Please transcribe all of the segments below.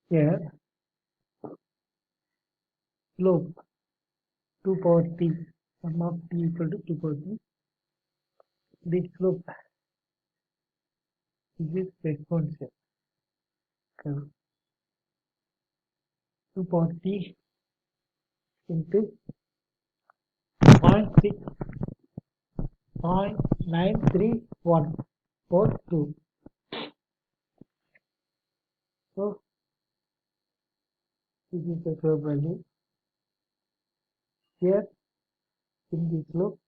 Here slope 2 power t, sum of t equal to 2 power t. This slope is exponential. 2 power t into 0.93142. So this is the slope value. Here in this slope,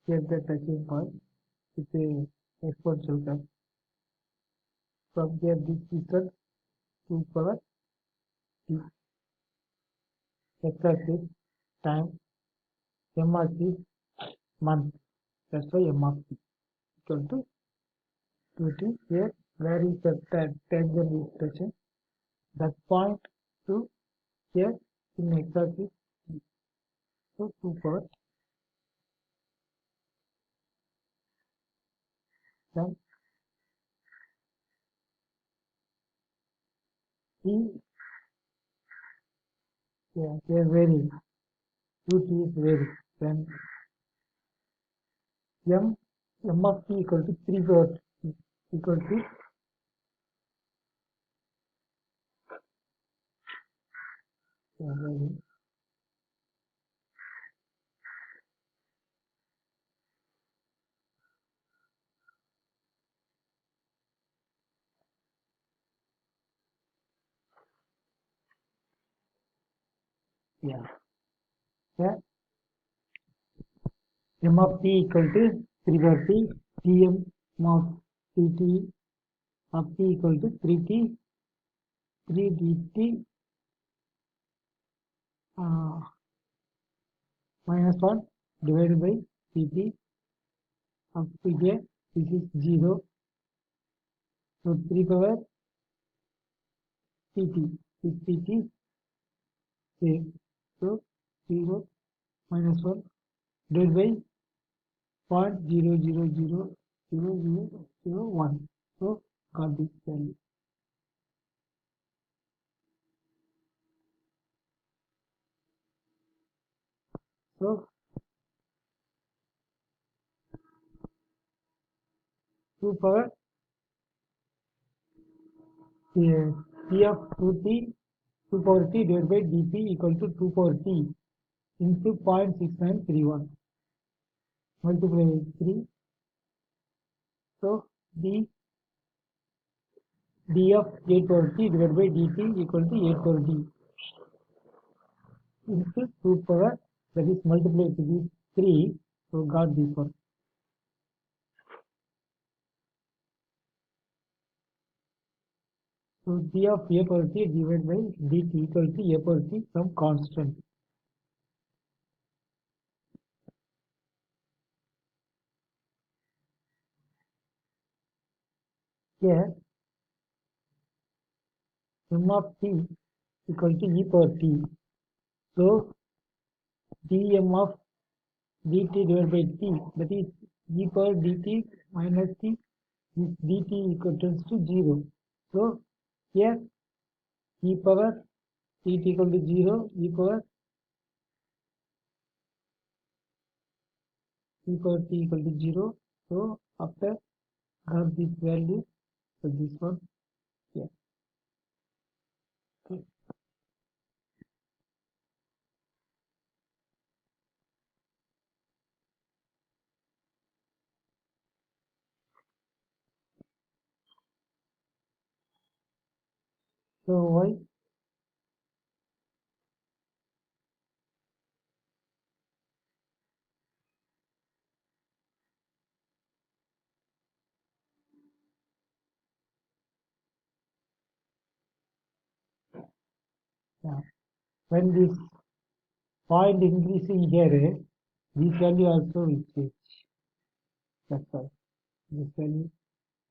here the touching point is a exponential curve. From here this distance 2 power t, x-axis time, m-axis month. That's why m of t equal to 2t. Here where is the tangent is touching that point to here in x-axis. So 2 power then t, yeah, here varying 2t is varying, then m of t equal to 3 power t equal to varying. Yeah, yeah, m of t equal to 3 power t, dm of dt of t equal to 3t 3 dt minus 1 divided by dt up to here. This is 0. So 3 power pt is pt same. So 0 minus 1 divided by 0.000001. So got this value. So 2 power p of 2t 2 power t divided by dt equal to 2 power t into 0.6931 multiply by 3. So d of 8 power t divided by dt equal to 8 power d into 2 power, that is multiplied to these 3. So got this one. So d of a power t divided by dt equal to a power t, some constant. Here m of t equal to e power t. So dm of dt divided by t, that is e power dt minus t, is dt equals to 0. So here e power t equal to 0, e power t equal to 0. So after got this value, so this one here. Okay. So why? Yeah. When this point increasing here, this value also will change. That's why this value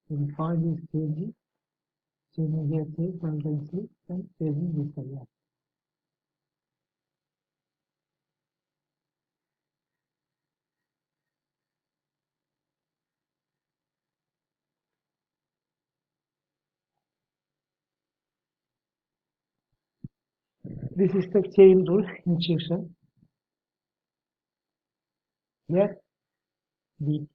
when point is changing here change constantly and changing this value. This is the chain rule intuition. Here the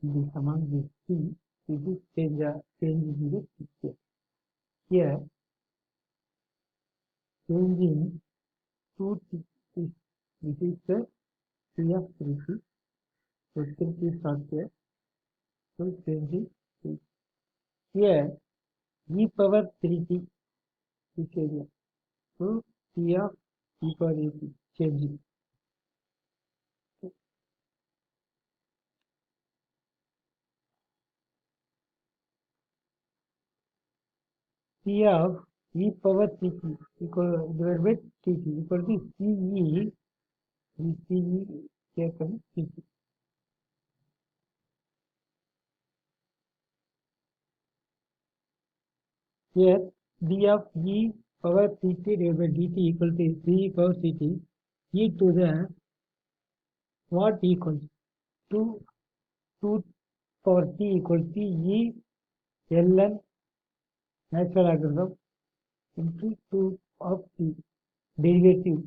this among these three, this is change in the picture. Here change in two this is the T of 3T. So 3T is not here. So change in 3. Here e power 3T is area. So T of e power 8 changing. T of e power 3T equal divided by Tt equal to CE is CE taken Tt. Here d of e power Ct divided by dt equal to c power Ct e to the what equals to 2 power t equals to e ln natural logarithm into 2 of t derivative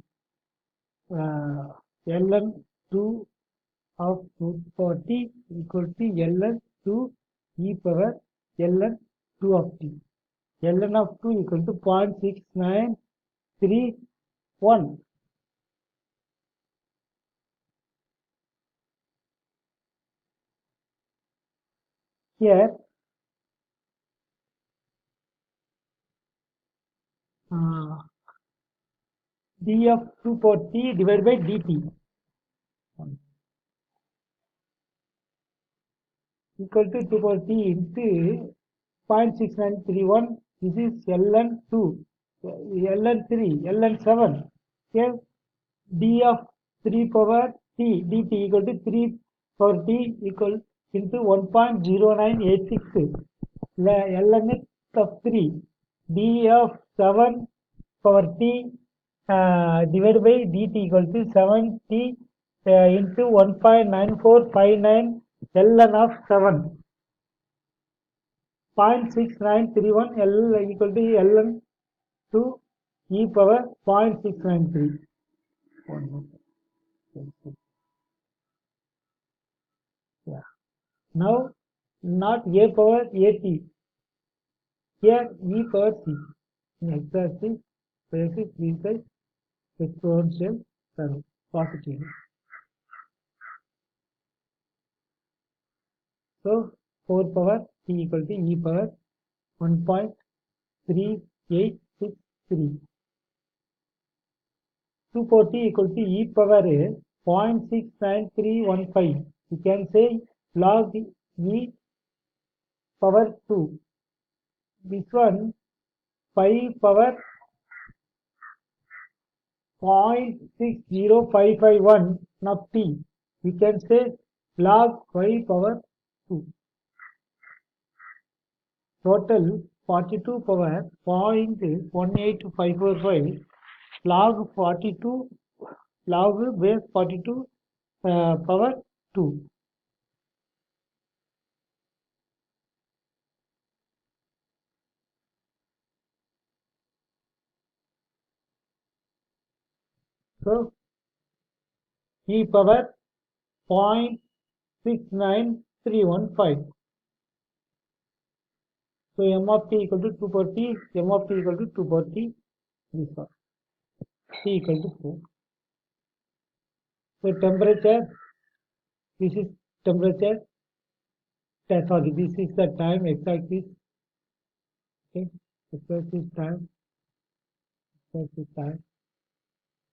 ln 2 of 2 power t equal to ln 2 e power ln 2 of t. ln of 2 equal to 0.6931. Here d of 2 power t divided by dt equal to 2 power t into 0.6931. This is ln2, ln3, ln7. Here d of 3 power t dt equal to 3 power t equal into 1.0986 ln of 3 d of 7 power t divided by dt equal to 7t into 1.9459 ln of 7 0.6931 L equal to ln 2 e power 0.693. Yeah. Now not a power at, here e power c. Exactly, basic result exponential curve positive. So 4 power t equal to e power 1.3863. 2 power t equal to e power 0.69315. You can say log e power 2. This one 5 power 0.60551 of t. We can say log 5 power 2. Total 42 power 0.18545 log 42 log base 42 power 2. So e power 0.69315. So m of t equal to 2 power t, m of t equal to 2 power t, this one, t equal to 4. So temperature, this is temperature, sorry, this is the time, x-axis, okay, x-axis time, x-axis time,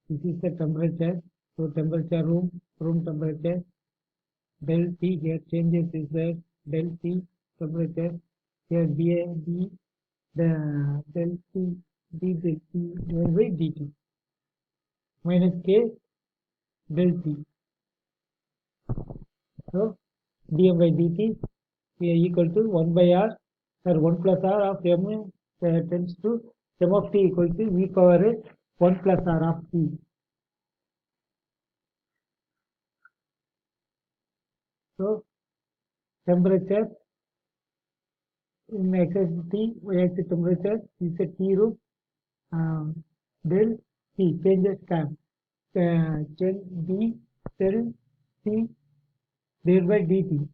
this is the temperature, so temperature room temperature, del T here changes is there, del T temperature, here the del T, d del T divided by dt, minus K del T. So dm by dt equal to 1 by r or 1 plus r of m tends to m of t equal to e power 1 plus r of t. So temperature in excess T, excess temperature is a T room del C changes can change B del C divided by dt.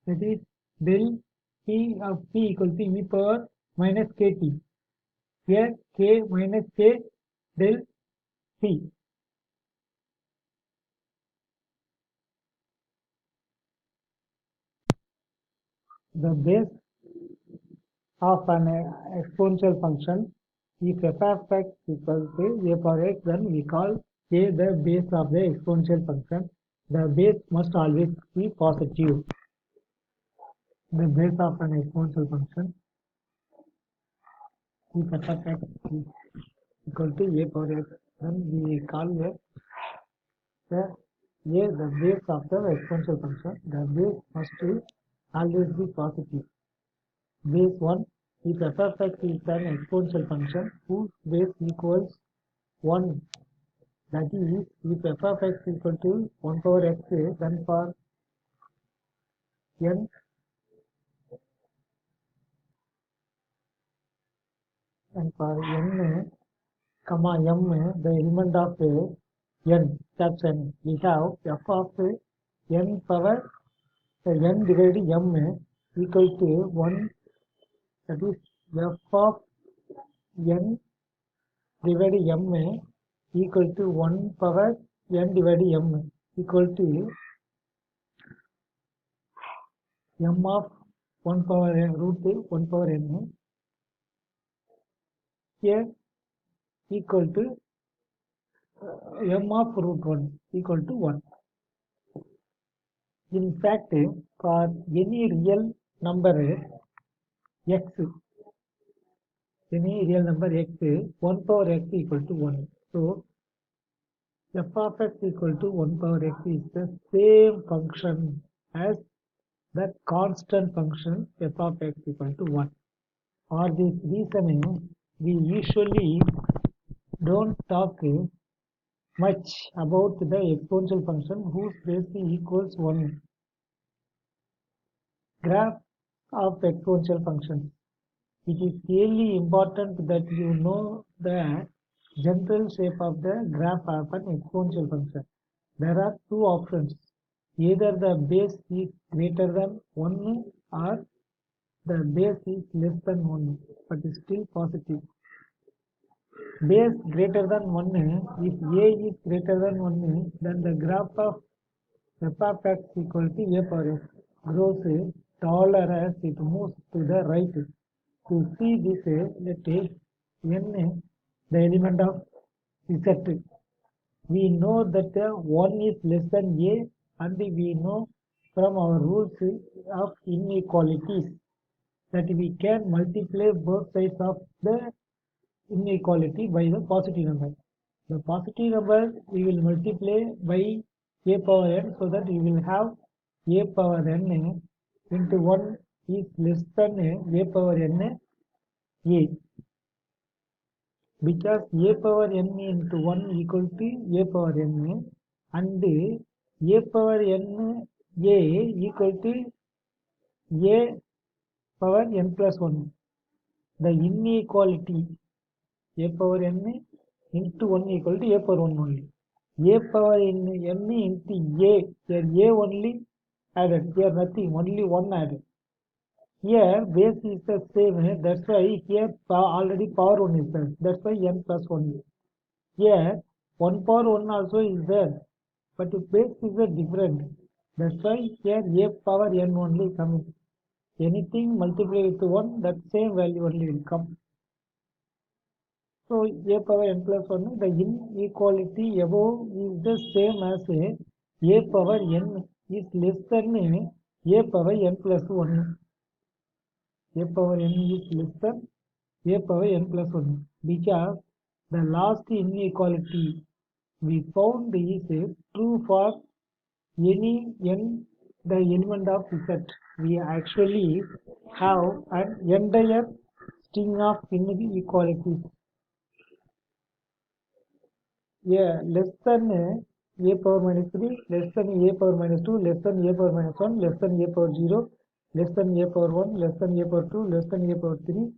That is del P of P equal to e power minus kt. Here k minus k del C. The base of an exponential function, if f of x equals to a power x, then we call a the base of the exponential function. The base must always be positive. The base of an exponential function, if f of x is equal to a power x, then we call the base of the exponential function. The base must always be positive. Base 1, if f of x is an exponential function whose base equals 1, that is, if f of x equal to 1 power x, then for n and for n, comma m, the element of n, that's n, we have f of n power n divided m equal to 1, that is f of n divided m equal to 1 power n divided m equal to m of 1 power n root 1 power n here equal to m of root 1 equal to 1. In fact, for any real number x, any real number x, 1 power x equal to 1. So, f of x equal to 1 power x is the same function as that constant function f of x equal to 1. For this reason, we usually don't talk much about the exponential function whose base equals 1. Graph of exponential function. It is really important that you know the general shape of the graph of an exponential function. There are two options. Either the base is greater than 1 or the base is less than 1, but is still positive. Base greater than 1, if a is greater than 1, then the graph of f of x equal to a power x grows taller as it moves to the right. To see this, let n the element of z. We know that 1 is less than a, and we know from our rules of inequalities that we can multiply both sides of the inequality by the positive number. The positive number we will multiply by a power n, so that we will have a power n into 1 is less than a power n a, because a power n into 1 equal to a power n, and a power n a equal to a power n plus 1. The inequality a power n into 1 equal to a power 1 only. A power n into a, here a only added, here nothing, only 1 added. Here base is the same, that's why here already power 1 is there, that's why n plus 1. Here 1 power 1 also is there, but the base is different, that's why here a power n only coming. Anything multiplied with 1, that same value only will come. So a power n plus 1, the inequality above is the same as a power n is less than a power n plus 1. A power n is less than a power n plus 1, because the last inequality we found is true for any n the element of z. We actually have an entire string of inequalities. Less than a power minus 3, less than a power minus 2, less than a power minus 1, less than a power 0, less than a power 1, less than a power 2, less than a power 3,